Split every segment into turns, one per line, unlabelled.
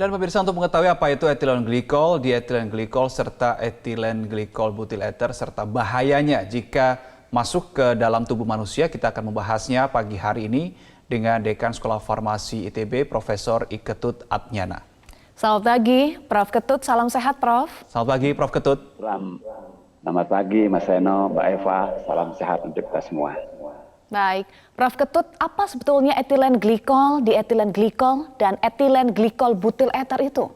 Dan pemirsa, untuk mengetahui apa itu ethylene glycol, diethylene glycol, serta ethylene glycol butyl ether, serta bahayanya jika masuk ke dalam tubuh manusia, kita akan membahasnya pagi hari ini dengan Dekan Sekolah Farmasi ITB, Profesor Iketut Adnyana.
Selamat pagi, Prof. Ketut. Salam sehat, Prof.
Selamat pagi, Prof. Ketut.
Selamat pagi, Mas Seno, Mbak Eva. Salam sehat untuk kita semua.
Baik, Prof. Ketut, apa sebetulnya ethylene glycol, diethylene glycol, dan ethylene glycol butyl ether itu?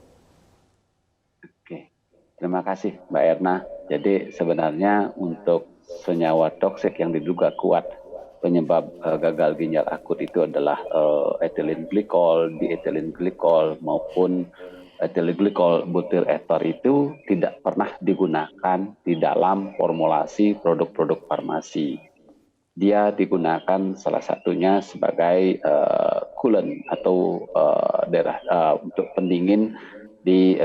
Oke, terima kasih Mbak Erna. Jadi sebenarnya untuk senyawa toksik yang diduga kuat penyebab gagal ginjal akut itu adalah ethylene glycol, diethylene glycol maupun ethylene glycol butyl ether itu tidak pernah digunakan di dalam formulasi produk-produk farmasi. Dia digunakan salah satunya sebagai coolant atau untuk pendingin di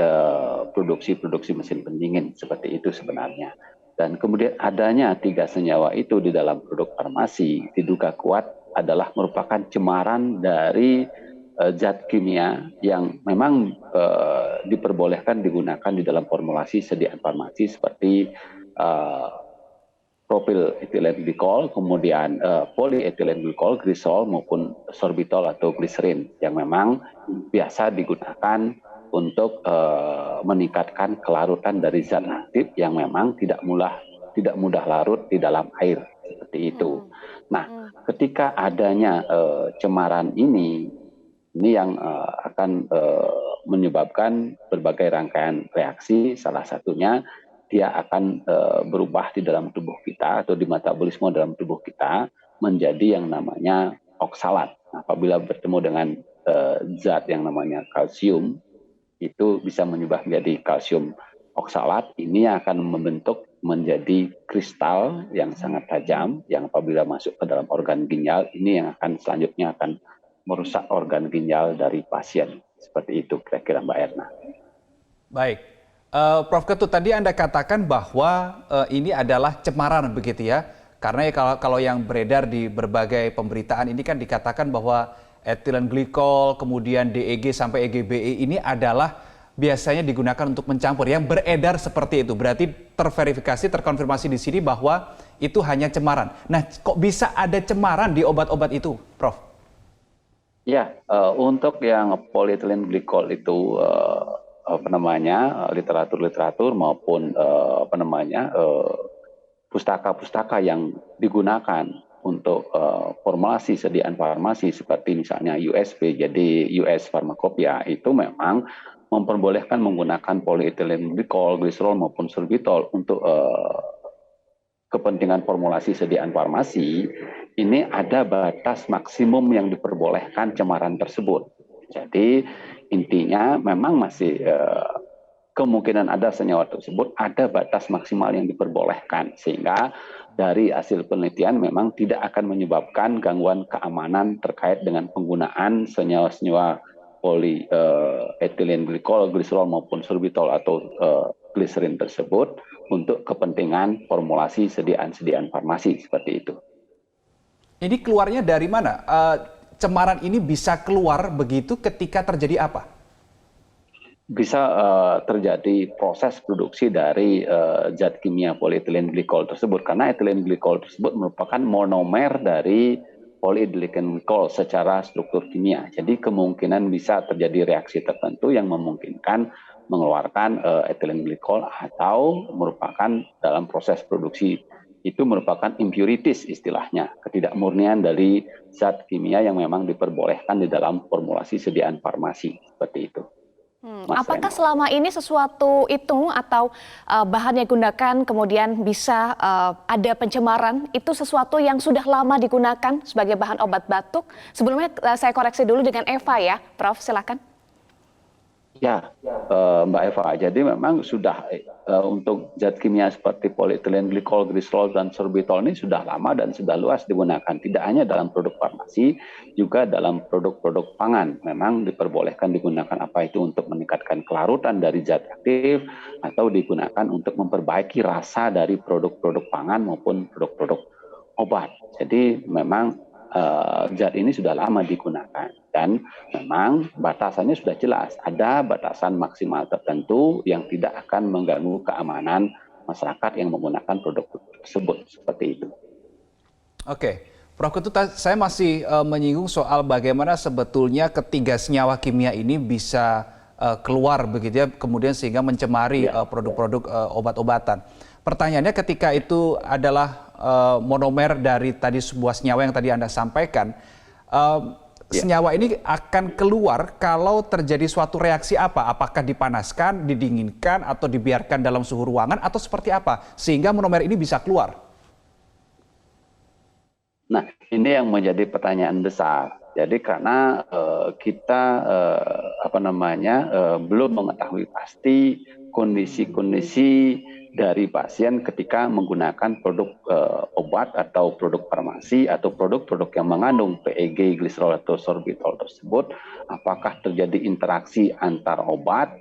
produksi mesin pendingin, seperti itu sebenarnya. Dan kemudian adanya 3 senyawa itu di dalam produk farmasi diduga kuat adalah merupakan cemaran dari zat kimia yang memang diperbolehkan digunakan di dalam formulasi sediaan farmasi seperti propyl ethylene glycol, kemudian polyethylene glycol, glisol maupun sorbitol atau gliserin yang memang biasa digunakan untuk meningkatkan kelarutan dari zat aktif yang memang tidak mudah larut di dalam air, seperti itu. Nah, ketika adanya cemaran ini yang akan menyebabkan berbagai rangkaian reaksi, salah satunya dia akan berubah di dalam tubuh kita atau di metabolisme dalam tubuh kita menjadi yang namanya oksalat. Apabila bertemu dengan zat yang namanya kalsium, itu bisa menyubah menjadi kalsium oksalat. Ini akan membentuk menjadi kristal yang sangat tajam, yang apabila masuk ke dalam organ ginjal, ini yang akan selanjutnya akan merusak organ ginjal dari pasien. Seperti itu kira-kira Mbak Erna.
Baik. Prof. Ketut, tadi Anda katakan bahwa ini adalah cemaran begitu ya, karena ya kalau yang beredar di berbagai pemberitaan ini kan dikatakan bahwa ethylene glycol, kemudian DEG sampai EGBE ini adalah biasanya digunakan untuk mencampur, yang beredar seperti itu. Berarti terverifikasi, terkonfirmasi di sini bahwa itu hanya cemaran. Nah, kok bisa ada cemaran di obat-obat itu, Prof?
Ya, untuk yang polyethylene glycol itu literatur maupun pustaka-pustaka yang digunakan untuk formulasi sediaan farmasi seperti misalnya USP, jadi US Pharmacopoeia, itu memang memperbolehkan menggunakan polyethylene glycol, glycerol maupun sorbitol untuk kepentingan formulasi sediaan farmasi. Ini ada batas maksimum yang diperbolehkan cemaran tersebut. Jadi intinya memang masih kemungkinan ada senyawa tersebut ada batas maksimal yang diperbolehkan, sehingga dari hasil penelitian memang tidak akan menyebabkan gangguan keamanan terkait dengan penggunaan senyawa-senyawa polyethylene glycol, glycerol maupun sorbitol atau gliserin tersebut untuk kepentingan formulasi sediaan farmasi, seperti itu.
Ini keluarnya dari mana? Cemaran ini bisa keluar begitu ketika terjadi apa?
Bisa terjadi proses produksi dari zat kimia polyethylene glycol tersebut, karena ethylene glycol tersebut merupakan monomer dari polyethylene glycol secara struktur kimia. Jadi kemungkinan bisa terjadi reaksi tertentu yang memungkinkan mengeluarkan ethylene glycol, atau merupakan dalam proses produksi itu merupakan impurities, istilahnya, ketidakmurnian dari zat kimia yang memang diperbolehkan di dalam formulasi sediaan farmasi, seperti itu.
Apakah selama ini sesuatu itu atau bahan yang digunakan kemudian bisa ada pencemaran, itu sesuatu yang sudah lama digunakan sebagai bahan obat batuk? Sebelumnya saya koreksi dulu dengan Eva ya, Prof, silakan.
Ya, Mbak Eva, jadi memang sudah untuk zat kimia seperti polyethylene glycol, glycerol, dan sorbitol ini sudah lama dan sudah luas digunakan. Tidak hanya dalam produk farmasi, juga dalam produk-produk pangan. Memang diperbolehkan digunakan, apa itu untuk meningkatkan kelarutan dari zat aktif, atau digunakan untuk memperbaiki rasa dari produk-produk pangan maupun produk-produk obat. Jadi memang zat ini sudah lama digunakan dan memang batasannya sudah jelas. Ada batasan maksimal tertentu yang tidak akan mengganggu keamanan masyarakat yang menggunakan produk tersebut, seperti itu.
Oke, Prof Ketut, saya masih menyinggung soal bagaimana sebetulnya ketiga senyawa kimia ini bisa keluar begitu ya, kemudian sehingga mencemari produk-produk obat-obatan. Pertanyaannya, ketika itu adalah monomer dari tadi sebuah senyawa yang tadi Anda sampaikan, senyawa ini akan keluar kalau terjadi suatu reaksi apa? Apakah dipanaskan, didinginkan, atau dibiarkan dalam suhu ruangan, atau seperti apa? Sehingga monomer ini bisa keluar.
Nah, ini yang menjadi pertanyaan besar. Jadi karena kita belum mengetahui pasti kondisi-kondisi dari pasien ketika menggunakan produk obat atau produk farmasi atau produk-produk yang mengandung PEG, gliserol atau sorbitol tersebut, apakah terjadi interaksi antar obat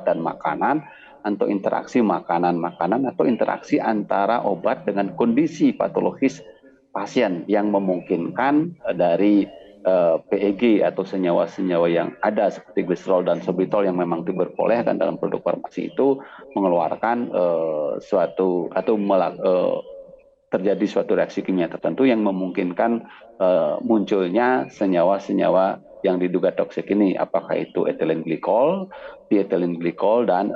dan makanan, atau interaksi makanan-makanan, atau interaksi antara obat dengan kondisi patologis pasien yang memungkinkan dari PEG atau senyawa-senyawa yang ada seperti gliserol dan sorbitol yang memang diperbolehkan dalam produk farmasi itu mengeluarkan terjadi suatu reaksi kimia tertentu yang memungkinkan munculnya senyawa-senyawa yang diduga toksik ini, apakah itu ethylene glycol, diethylene glycol, dan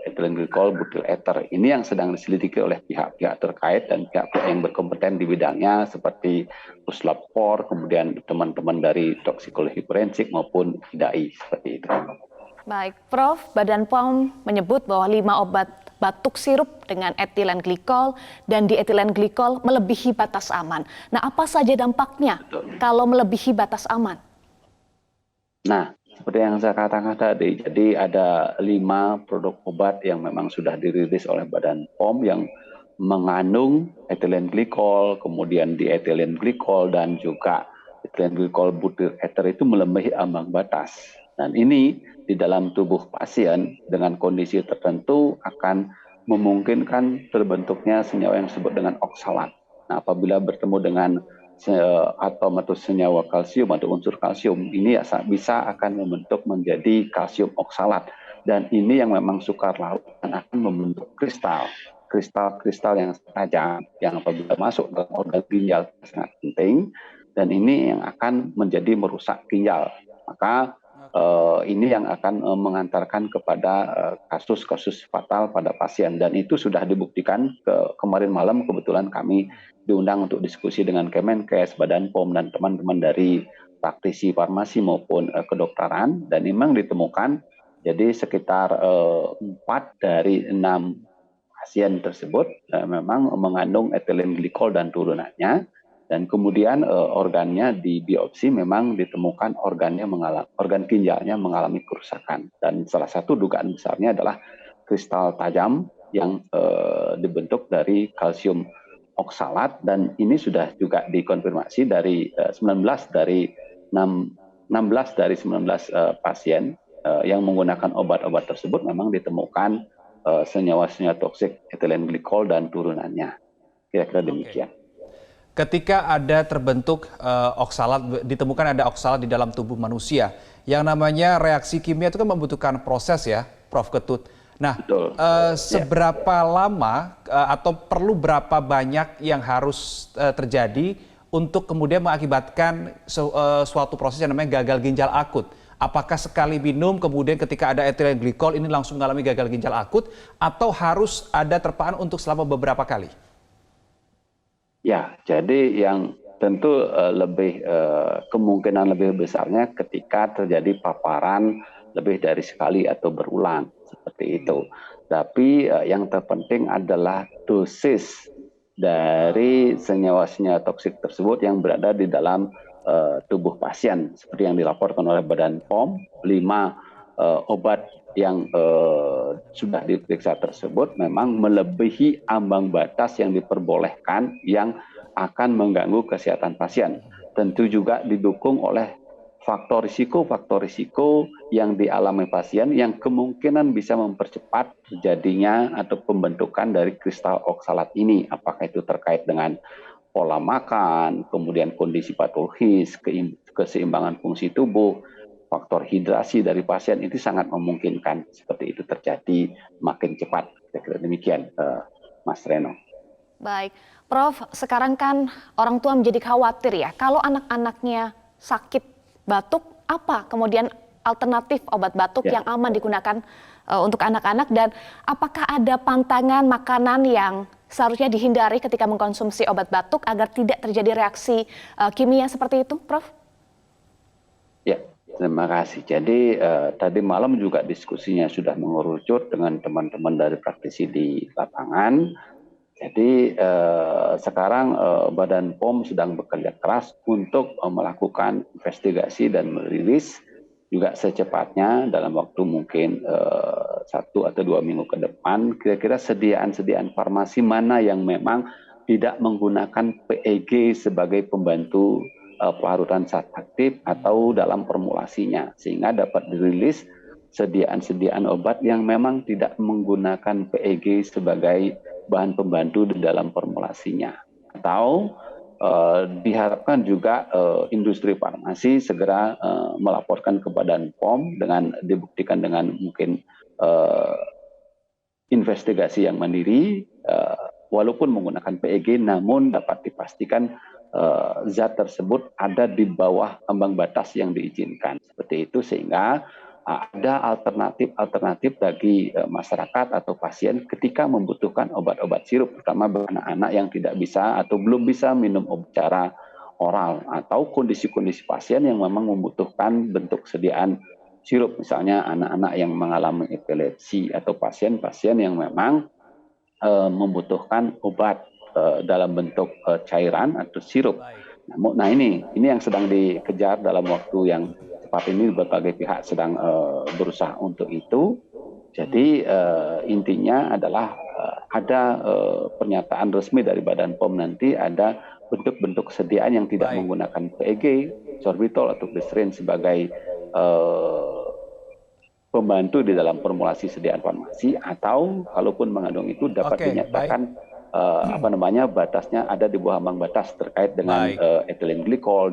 ethylene glycol butyl ether. Ini yang sedang diselidiki oleh pihak-pihak terkait dan pihak-pihak yang berkompeten di bidangnya seperti Puslab-4, kemudian teman-teman dari toksikologi forensik maupun IDAI, seperti itu.
Baik, Prof, Badan POM menyebut bahwa 5 obat batuk sirup dengan etilen glikol dan dietilen glikol melebihi batas aman. Nah, apa saja dampaknya kalau melebihi batas aman?
Nah, seperti yang saya katakan tadi, jadi ada 5 produk obat yang memang sudah dirilis oleh Badan POM yang mengandung etilen glikol, kemudian dietilen glikol, dan juga etilen glikol butyl ether itu melebihi ambang batas. Dan ini di dalam tubuh pasien dengan kondisi tertentu akan memungkinkan terbentuknya senyawa yang disebut dengan oksalat. Nah, apabila bertemu dengan atom atau senyawa kalsium atau unsur kalsium, ini bisa akan membentuk menjadi kalsium oksalat. Dan ini yang memang sukar laut dan akan membentuk kristal yang tajam yang apabila masuk dalam organ ginjal sangat penting, dan ini yang akan menjadi merusak ginjal. Maka ini yang akan mengantarkan kepada kasus-kasus fatal pada pasien, dan itu sudah dibuktikan. Kemarin malam kebetulan kami diundang untuk diskusi dengan Kemenkes, Badan POM, dan teman-teman dari praktisi farmasi maupun kedokteran, dan memang ditemukan jadi sekitar 4 dari 6 pasien tersebut memang mengandung etilen glikol dan turunannya. Dan kemudian organnya di biopsi memang ditemukan organ ginjalnya mengalami kerusakan. Dan salah satu dugaan besarnya adalah kristal tajam yang dibentuk dari kalsium oksalat, dan ini sudah juga dikonfirmasi dari 16 dari 19 pasien yang menggunakan obat-obat tersebut memang ditemukan senyawa-senyawa toksik etilen glikol dan turunannya. Kira-kira demikian.
Ketika ada terbentuk oksalat, ditemukan ada oksalat di dalam tubuh manusia, yang namanya reaksi kimia itu kan membutuhkan proses ya, Prof Ketut. Nah, seberapa lama atau perlu berapa banyak yang harus terjadi untuk kemudian mengakibatkan suatu proses yang namanya gagal ginjal akut? Apakah sekali minum kemudian ketika ada etilen glikol ini langsung mengalami gagal ginjal akut, atau harus ada terpaan untuk selama beberapa kali?
Ya, jadi yang tentu kemungkinan lebih besarnya ketika terjadi paparan lebih dari sekali atau berulang, seperti itu. Tapi yang terpenting adalah dosis dari senyawa-senyawa toksik tersebut yang berada di dalam tubuh pasien. Seperti yang dilaporkan oleh Badan POM, 5 obat yang sudah diperiksa tersebut memang melebihi ambang batas yang diperbolehkan yang akan mengganggu kesehatan pasien. Tentu juga didukung oleh faktor risiko yang dialami pasien yang kemungkinan bisa mempercepat terjadinya atau pembentukan dari kristal oksalat ini. Apakah itu terkait dengan pola makan, kemudian kondisi patologis, keseimbangan fungsi tubuh, faktor hidrasi dari pasien itu sangat memungkinkan seperti itu terjadi makin cepat. Saya kira demikian, Mas Reno.
Baik, Prof, sekarang kan orang tua menjadi khawatir ya, kalau anak-anaknya sakit batuk, apa kemudian alternatif obat batuk yang aman digunakan untuk anak-anak, dan apakah ada pantangan makanan yang seharusnya dihindari ketika mengkonsumsi obat batuk agar tidak terjadi reaksi kimia seperti itu, Prof?
Ya, terima kasih. Jadi tadi malam juga diskusinya sudah mengerucut dengan teman-teman dari praktisi di lapangan. Jadi sekarang Badan POM sedang bekerja keras untuk melakukan investigasi dan merilis juga secepatnya dalam waktu mungkin 1 atau 2 minggu ke depan, kira-kira sediaan farmasi mana yang memang tidak menggunakan PEG sebagai pembantu pelarutan zat aktif atau dalam formulasinya, sehingga dapat dirilis sediaan obat yang memang tidak menggunakan PEG sebagai bahan pembantu di dalam formulasinya. Atau diharapkan juga industri farmasi segera melaporkan ke Badan POM dengan dibuktikan dengan mungkin investigasi yang mandiri, walaupun menggunakan PEG, namun dapat dipastikan zat tersebut ada di bawah ambang batas yang diizinkan. Seperti itu, sehingga ada alternatif bagi masyarakat atau pasien ketika membutuhkan obat-obat sirup, terutama bagi anak-anak yang tidak bisa atau belum bisa minum obat secara oral, atau kondisi-kondisi pasien yang memang membutuhkan bentuk sediaan sirup, misalnya anak-anak yang mengalami epilepsi atau pasien-pasien yang memang membutuhkan obat dalam bentuk cairan atau sirup. Nah ini yang sedang dikejar dalam waktu yang cepat ini, berbagai pihak sedang berusaha untuk itu. Jadi intinya adalah ada pernyataan resmi dari Badan POM, nanti ada bentuk-bentuk sediaan yang tidak menggunakan PEG, sorbitol atau glycerin sebagai pembantu di dalam formulasi sediaan farmasi, atau kalaupun mengandung itu dapat dinyatakan batasnya ada di bawah ambang batas terkait dengan ethylene glikol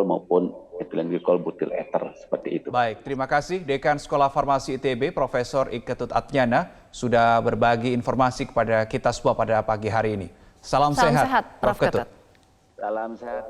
maupun ethylene glikol butyl ether, seperti itu.
Baik, terima kasih Dekan Sekolah Farmasi ITB Profesor Iketut Atnyana sudah berbagi informasi kepada kita semua pada pagi hari ini. Salam sehat,
Prof. Ketut.
Salam sehat.